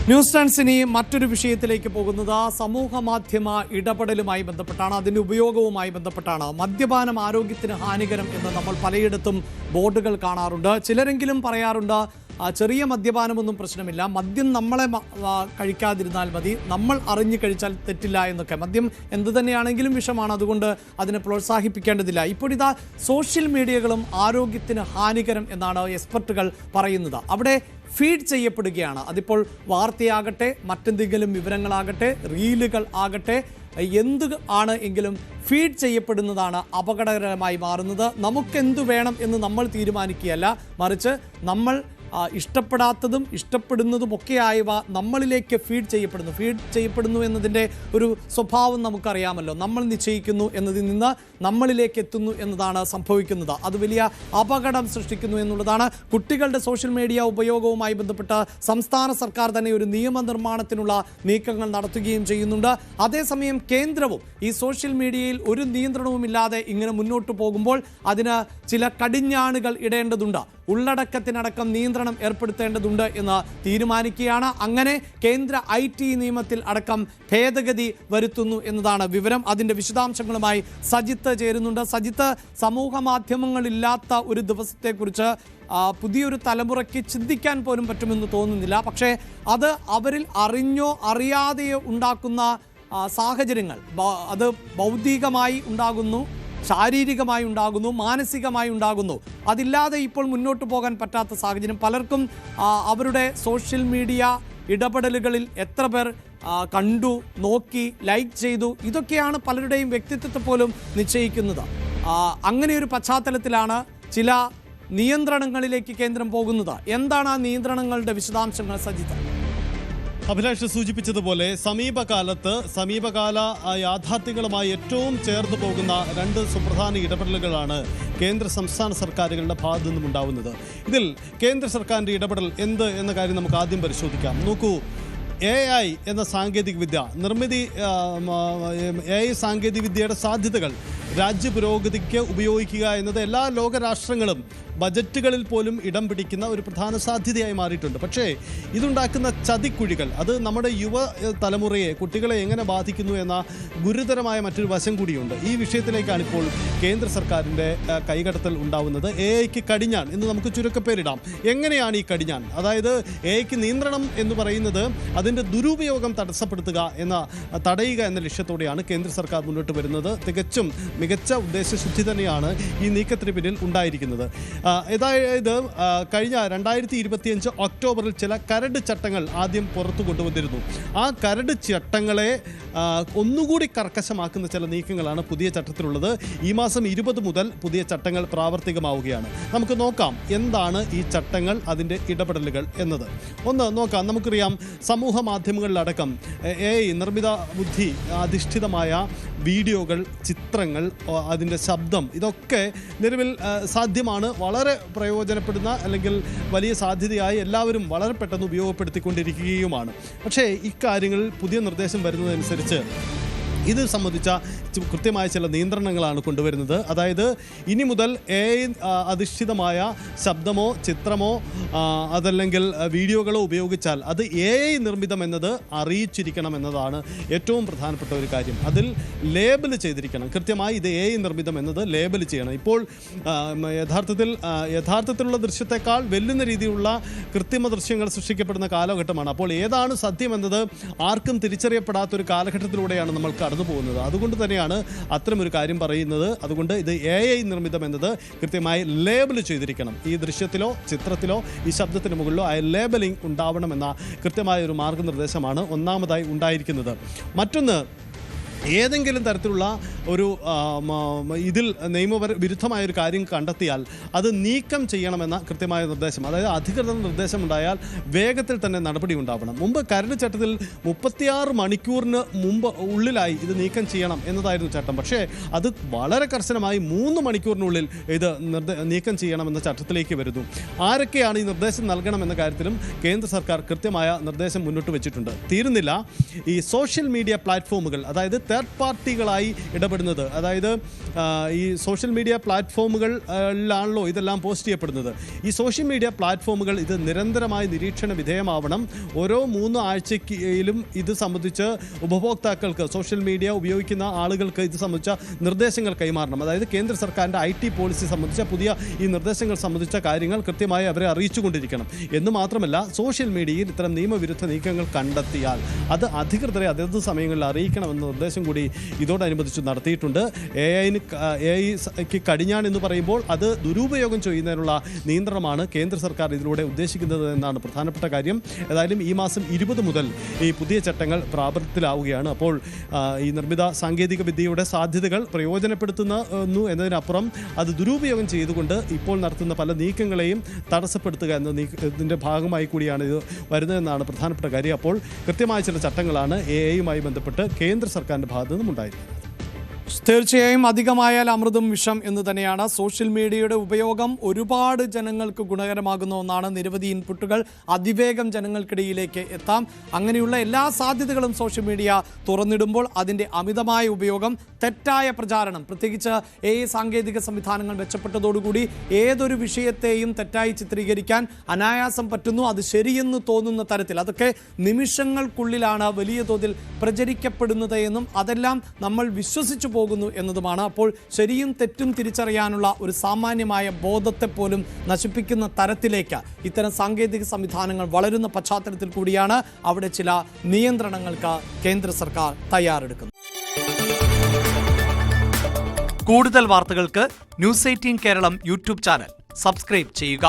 News times ഇനി മറ്റൊരു വിഷയത്തിലേക്ക് പോകുന്നത് സമൂഹ മാധ്യമ ഇടപെടലുമായി ബന്ധപ്പെട്ടാണ്, അതിൻ്റെ ഉപയോഗവുമായി ബന്ധപ്പെട്ടാണ്. മദ്യപാനം ആരോഗ്യത്തിന് ഹാനികരം എന്ന് നമ്മൾ പലയിടത്തും ബോർഡുകൾ കാണാറുണ്ട്. ചിലരെങ്കിലും പറയാറുണ്ട് ചെറിയ മദ്യപാനമൊന്നും പ്രശ്നമില്ല, മദ്യം നമ്മളെ കഴിക്കാതിരുന്നാൽ മതി, നമ്മൾ അറിഞ്ഞു കഴിച്ചാൽ തെറ്റില്ല എന്നൊക്കെ. മദ്യം എന്തു തന്നെയാണെങ്കിലും വിഷമാണ്, അതുകൊണ്ട് അതിനെ പ്രോത്സാഹിപ്പിക്കേണ്ടതില്ല. ഇപ്പോഴിതാ സോഷ്യൽ മീഡിയകളും ആരോഗ്യത്തിന് ഹാനികരം എന്നാണ് എക്സ്പെർട്ടുകൾ പറയുന്നത്. അവിടെ ഫീഡ് ചെയ്യപ്പെടുകയാണ്. അതിപ്പോൾ വാർത്തയാകട്ടെ, മറ്റെന്തെങ്കിലും വിവരങ്ങളാകട്ടെ, റീലുകൾ ആകട്ടെ, എന്ത് ആണ് എങ്കിലും ഫീഡ് ചെയ്യപ്പെടുന്നതാണ് അപകടകരമായി മാറുന്നത്. നമുക്കെന്തു വേണം എന്ന് നമ്മൾ തീരുമാനിക്കുകയല്ല, മറിച്ച് നമ്മൾ ഇഷ്ടപ്പെടാത്തതും ഇഷ്ടപ്പെടുന്നതുമൊക്കെയായവ നമ്മളിലേക്ക് ഫീഡ് ചെയ്യപ്പെടുന്നു എന്നതിൻ്റെ ഒരു സ്വഭാവം നമുക്കറിയാമല്ലോ. നമ്മൾ നിശ്ചയിക്കുന്നു എന്നതിൽ നിന്ന് നമ്മളിലേക്ക് എത്തുന്നു എന്നതാണ് സംഭവിക്കുന്നത്. അത് വലിയ അപകടം സൃഷ്ടിക്കുന്നു എന്നുള്ളതാണ്. കുട്ടികളുടെ സോഷ്യൽ മീഡിയ ഉപയോഗവുമായി ബന്ധപ്പെട്ട് സംസ്ഥാന സർക്കാർ തന്നെ ഒരു നിയമനിർമ്മാണത്തിനുള്ള നീക്കങ്ങൾ നടത്തുകയും ചെയ്യുന്നുണ്ട്. അതേസമയം കേന്ദ്രവും ഈ സോഷ്യൽ മീഡിയയിൽ ഒരു നിയന്ത്രണവുമില്ലാതെ ഇങ്ങനെ മുന്നോട്ട് പോകുമ്പോൾ അതിന് ചില കടിഞ്ഞാണുകൾ ഇടേണ്ടതുണ്ട്, ഉള്ളടക്കത്തിനടക്കം നിയന്ത്രണം ഏർപ്പെടുത്തേണ്ടതുണ്ട് എന്ന് തീരുമാനിക്കുകയാണ്. അങ്ങനെ കേന്ദ്ര IT നിയമത്തിൽ അടക്കം ഭേദഗതി വരുത്തുന്നു എന്നതാണ് വിവരം. അതിൻ്റെ വിശദാംശങ്ങളുമായി സജിത്ത് ചേരുന്നുണ്ട്. സജിത്ത്, സമൂഹ മാധ്യമങ്ങളില്ലാത്ത ഒരു ദിവസത്തെക്കുറിച്ച് പുതിയൊരു തലമുറയ്ക്ക് ചിന്തിക്കാൻ പോലും പറ്റുമെന്ന് തോന്നുന്നില്ല. പക്ഷേ അത് അവരിൽ അറിഞ്ഞോ അറിയാതെയോ ഉണ്ടാക്കുന്ന സാഹചര്യങ്ങൾ, അത് ഭൗതികമായി ഉണ്ടാകുന്നു, ശാരീരികമായി ഉണ്ടാകുന്നു, മാനസികമായി ഉണ്ടാകുന്നു. അതില്ലാതെ ഇപ്പോൾ മുന്നോട്ട് പോകാൻ പറ്റാത്ത സാഹചര്യം. പലർക്കും അവരുടെ സോഷ്യൽ മീഡിയ ഇടപെടലുകളിൽ എത്ര പേർ കണ്ടു, നോക്കി, ലൈക്ക് ചെയ്തു, ഇതൊക്കെയാണ് പലരുടെയും വ്യക്തിത്വത്തെ പോലും നിശ്ചയിക്കുന്നത്. അങ്ങനെയൊരു പശ്ചാത്തലത്തിലാണ് ചില നിയന്ത്രണങ്ങളിലേക്ക് കേന്ദ്രം പോകുന്നത്. എന്താണ് ആ നിയന്ത്രണങ്ങളുടെ വിശദാംശങ്ങൾ സജിത്ത്? അഭിലാഷ് സൂചിപ്പിച്ചതുപോലെ സമീപകാല യാഥാർത്ഥ്യങ്ങളുമായി ഏറ്റവും ചേർന്ന് പോകുന്ന രണ്ട് സുപ്രധാന ഇടപെടലുകളാണ് കേന്ദ്ര സംസ്ഥാന സർക്കാരുകളുടെ ഭാഗത്തു നിന്നും ഉണ്ടാവുന്നത്. ഇതിൽ കേന്ദ്ര സർക്കാരിൻ്റെ ഇടപെടൽ എന്ത് എന്ന കാര്യം നമുക്ക് ആദ്യം പരിശോധിക്കാം. നോക്കൂ, AI എന്ന സാങ്കേതികവിദ്യ AI സാങ്കേതികവിദ്യയുടെ സാധ്യതകൾ രാജ്യ പുരോഗതിക്ക് ഉപയോഗിക്കുക എന്നത് എല്ലാ ലോകരാഷ്ട്രങ്ങളും ബജറ്റുകളിൽ പോലും ഇടം പിടിക്കുന്ന ഒരു പ്രധാന സാധ്യതയായി മാറിയിട്ടുണ്ട്. പക്ഷേ ഇതുണ്ടാക്കുന്ന ചതിക്കുഴികൾ, അത് നമ്മുടെ യുവ തലമുറയെ, കുട്ടികളെ എങ്ങനെ ബാധിക്കുന്നു എന്ന ഗുരുതരമായ മറ്റൊരു വശം കൂടിയുണ്ട്. ഈ വിഷയത്തിലേക്കാണ് ഇപ്പോൾ കേന്ദ്ര സർക്കാരിൻ്റെ കൈകടത്തൽ ഉണ്ടാവുന്നത്. AIക്ക് കടിഞ്ഞാൺ എന്ന് നമുക്ക് ചുരുക്കപ്പേരിടാം. എങ്ങനെയാണ് ഈ കടിഞ്ഞാൺ? അതായത് AIക്ക് നിയന്ത്രണം എന്ന് പറയുന്നത് അതിൻ്റെ ദുരുപയോഗം തടയുക എന്ന ലക്ഷ്യത്തോടെയാണ് കേന്ദ്ര സർക്കാർ മുന്നോട്ട് വരുന്നത്. തികച്ചും മികച്ച ഉദ്ദേശശുദ്ധി തന്നെയാണ് ഈ നീക്കത്തിന് പിന്നിൽ ഉണ്ടായിരിക്കുന്നത്. അതായത് കഴിഞ്ഞ 2025 ഒക്ടോബറിൽ ചില കരട് ചട്ടങ്ങൾ ആദ്യം പുറത്തു കൊണ്ടുവന്നിരുന്നു. ആ കരട് ചട്ടങ്ങളെ ഒന്നുകൂടി കർക്കശമാക്കുന്ന ചില നീക്കങ്ങളാണ് പുതിയ ചട്ടത്തിലുള്ളത്. ഈ മാസം 20 മുതൽ പുതിയ ചട്ടങ്ങൾ പ്രാവർത്തികമാവുകയാണ്. നമുക്ക് നോക്കാം എന്താണ് ഈ ചട്ടങ്ങൾ, അതിൻ്റെ ഇടപെടലുകൾ എന്നത്. ഒന്ന് നോക്കാം. നമുക്കറിയാം, സമൂഹ മാധ്യമങ്ങളിലടക്കം AI നിർമ്മിത ബുദ്ധി അധിഷ്ഠിതമായ വീഡിയോകൾ, ചിത്രങ്ങൾ, അതിൻ്റെ ശബ്ദം, ഇതൊക്കെ നിലവിൽ സാധ്യമാണ്. വളരെ പ്രയോജനപ്പെടുന്ന അല്ലെങ്കിൽ വലിയ സാധ്യതയായി എല്ലാവരും വളരെ പെട്ടെന്ന് ഉപയോഗപ്പെടുത്തിക്കൊണ്ടിരിക്കുകയുമാണ്. പക്ഷേ ഇക്കാര്യങ്ങളിൽ പുതിയ നിർദ്ദേശം വരുന്നതനുസരിച്ച് ഇത് സംബന്ധിച്ച കൃത്യമായ ചില നിയന്ത്രണങ്ങളാണ് കൊണ്ടുവരുന്നത്. അതായത് ഇനി മുതൽ AI അധിഷ്ഠിതമായ ശബ്ദമോ ചിത്രമോ അതല്ലെങ്കിൽ വീഡിയോകളോ ഉപയോഗിച്ചാൽ അത് AI നിർമ്മിതം എന്നത് അറിയിച്ചിരിക്കണം എന്നതാണ് ഏറ്റവും പ്രധാനപ്പെട്ട ഒരു കാര്യം. അതിൽ ലേബൽ ചെയ്തിരിക്കണം, കൃത്യമായി ഇത് AI നിർമ്മിതം എന്നത് ലേബൽ ചെയ്യണം. ഇപ്പോൾ യഥാർത്ഥത്തിലുള്ള ദൃശ്യത്തെക്കാൾ വെല്ലുന്ന രീതിയിലുള്ള കൃത്രിമ ദൃശ്യങ്ങൾ സൃഷ്ടിക്കപ്പെടുന്ന കാലഘട്ടമാണ്. അപ്പോൾ ഏതാണ് സത്യമെന്നത് ആർക്കും തിരിച്ചറിയപ്പെടാത്തൊരു കാലഘട്ടത്തിലൂടെയാണ് നമ്മൾ കടന്നു പോകുന്നത്. അതുകൊണ്ട് തന്നെയാണ് അത്തരമൊരു കാര്യം പറയുന്നത്. അതുകൊണ്ട് ഇത് AI നിർമ്മിതം എന്നത് കൃത്യമായി ലേബൽ ചെയ്തിരിക്കണം. ഈ ദൃശ്യത്തിലോ ചിത്രത്തിലോ ഈ ശബ്ദത്തിന് മുകളിലോ ആ ലേബലിംഗ് ഉണ്ടാവണമെന്ന കൃത്യമായ ഒരു മാർഗനിർദ്ദേശമാണ് ഒന്നാമതായി ഉണ്ടായിരിക്കുന്നത്. മറ്റൊന്ന്, ഏതെങ്കിലും തരത്തിലുള്ള ഒരു ഇതിൽ നിയമവിരുദ്ധമായൊരു കാര്യം കണ്ടെത്തിയാൽ അത് നീക്കം ചെയ്യണമെന്ന കൃത്യമായ നിർദ്ദേശം, അതായത് അധികൃതർ നിർദ്ദേശം ഉണ്ടായാൽ വേഗത്തിൽ തന്നെ നടപടി ഉണ്ടാവണം. മുമ്പ് കരട് ചട്ടത്തിൽ 36 മണിക്കൂറിന് ഉള്ളിലായി ഇത് നീക്കം ചെയ്യണം എന്നതായിരുന്നു ചട്ടം. പക്ഷേ അത് വളരെ കർശനമായി 3 മണിക്കൂറിനുള്ളിൽ ഇത് നീക്കം ചെയ്യണമെന്ന ചട്ടത്തിലേക്ക് വരുന്നു. ആരൊക്കെയാണ് ഈ നിർദ്ദേശം നൽകണമെന്ന കാര്യത്തിലും കേന്ദ്ര സർക്കാർ കൃത്യമായ നിർദ്ദേശം മുന്നോട്ട് വെച്ചിട്ടുണ്ട്. തീരുന്നില്ല, ഈ സോഷ്യൽ മീഡിയ പ്ലാറ്റ്ഫോമുകൾ, അതായത് തേർഡ് പാർട്ടികളായി ഇടപെടുന്നത്. അതായത് ഈ സോഷ്യൽ മീഡിയ പ്ലാറ്റ്ഫോമുകളിലാണല്ലോ ഇതെല്ലാം പോസ്റ്റ് ചെയ്യപ്പെടുന്നത്. ഈ സോഷ്യൽ മീഡിയ പ്ലാറ്റ്ഫോമുകൾ ഇത് നിരന്തരമായി നിരീക്ഷണ വിധേയമാവണം. ഓരോ 3 ആഴ്ചയിലും ഇത് സംബന്ധിച്ച് ഉപഭോക്താക്കൾക്ക്, സോഷ്യൽ മീഡിയ ഉപയോഗിക്കുന്ന ആളുകൾക്ക് ഇത് സംബന്ധിച്ച നിർദ്ദേശങ്ങൾ കൈമാറണം. അതായത് കേന്ദ്ര സർക്കാരിൻ്റെ IT പോളിസി സംബന്ധിച്ച പുതിയ ഈ നിർദ്ദേശങ്ങൾ സംബന്ധിച്ച കാര്യങ്ങൾ കൃത്യമായി അവരെ അറിയിച്ചുകൊണ്ടിരിക്കണം. എന്ന് മാത്രമല്ല, സോഷ്യൽ മീഡിയയിൽ ഇത്തരം നിയമവിരുദ്ധ നീക്കങ്ങൾ കണ്ടെത്തിയാൽ അത് അധികൃതരെ അതത് സമയങ്ങളിൽ അറിയിക്കണമെന്ന നിർദ്ദേശം കൂടി ഇതോടനുബന്ധിച്ച് നടത്തിയിട്ടുണ്ട്. AI കടിഞ്ഞാൺ എന്ന് പറയുമ്പോൾ അത് ദുരുപയോഗം ചെയ്യുന്നതിനുള്ള നിയന്ത്രണമാണ് കേന്ദ്ര സർക്കാർ ഇതിലൂടെ ഉദ്ദേശിക്കുന്നത് എന്നാണ് പ്രധാനപ്പെട്ട കാര്യം. ഏതായാലും ഈ മാസം 20 മുതൽ ഈ പുതിയ ചട്ടങ്ങൾ പ്രാബല്യത്തിലാവുകയാണ്. അപ്പോൾ ഈ നിർമ്മിത സാങ്കേതിക വിദ്യയുടെ സാധ്യതകൾ പ്രയോജനപ്പെടുത്തുന്നു എന്നതിനപ്പുറം അത് ദുരുപയോഗം ചെയ്തുകൊണ്ട് ഇപ്പോൾ നടത്തുന്ന പല നീക്കങ്ങളെയും തടസ്സപ്പെടുത്തുക എന്നതിൻ്റെ ഭാഗമായി കൂടിയാണ് ഇത് വരുന്നതെന്നാണ് പ്രധാനപ്പെട്ട കാര്യം. അപ്പോൾ കൃത്യമായ ചില ചട്ടങ്ങളാണ് AI-യുമായി ബന്ധപ്പെട്ട് കേന്ദ്ര സർക്കാരിൻ്റെ ഭാഗത്തു നിന്നും ഉണ്ടായിരിക്കുന്നത്. തീർച്ചയായും അധികമായാൽ അമൃതും വിഷം എന്ന് തന്നെയാണ്. സോഷ്യൽ മീഡിയയുടെ ഉപയോഗം ഒരുപാട് ജനങ്ങൾക്ക് ഗുണകരമാകുന്ന ഒന്നാണ്. നിരവധി ഇൻപുട്ടുകൾ അതിവേഗം ജനങ്ങൾക്കിടയിലേക്ക് എത്താം. അങ്ങനെയുള്ള എല്ലാ സാധ്യതകളും സോഷ്യൽ മീഡിയ തുറന്നിടുമ്പോൾ അതിൻ്റെ അമിതമായ ഉപയോഗം, തെറ്റായ പ്രചാരണം, പ്രത്യേകിച്ച് AI സാങ്കേതിക സംവിധാനങ്ങൾ മെച്ചപ്പെട്ടതോടുകൂടി ഏതൊരു വിഷയത്തെയും തെറ്റായി ചിത്രീകരിക്കാൻ അനായാസം പറ്റുന്നു. അത് ശരിയെന്ന് തോന്നുന്ന തരത്തിൽ അതൊക്കെ നിമിഷങ്ങൾക്കുള്ളിലാണ് വലിയ തോതിൽ പ്രചരിക്കപ്പെടുന്നത് എന്നും അതെല്ലാം നമ്മൾ വിശ്വസിച്ചു പോകുന്നു എന്നതുമാണ്. അപ്പോൾ ശരിയും തെറ്റും തിരിച്ചറിയാനുള്ള ഒരു സാമാന്യമായ ബോധത്തെ പോലും നശിപ്പിക്കുന്ന തരത്തിലേക്ക് ഇത്തരം സാങ്കേതിക സംവിധാനങ്ങൾ വളരുന്ന പശ്ചാത്തലത്തിൽ കൂടിയാണ് അവിടെ ചില നിയന്ത്രണങ്ങൾക്ക് കേന്ദ്ര സർക്കാർ തയ്യാറെടുക്കുന്നത്. കൂടുതൽ വാർത്തകൾക്ക് News 18 Keralam YouTube channel subscribe ചെയ്യുക.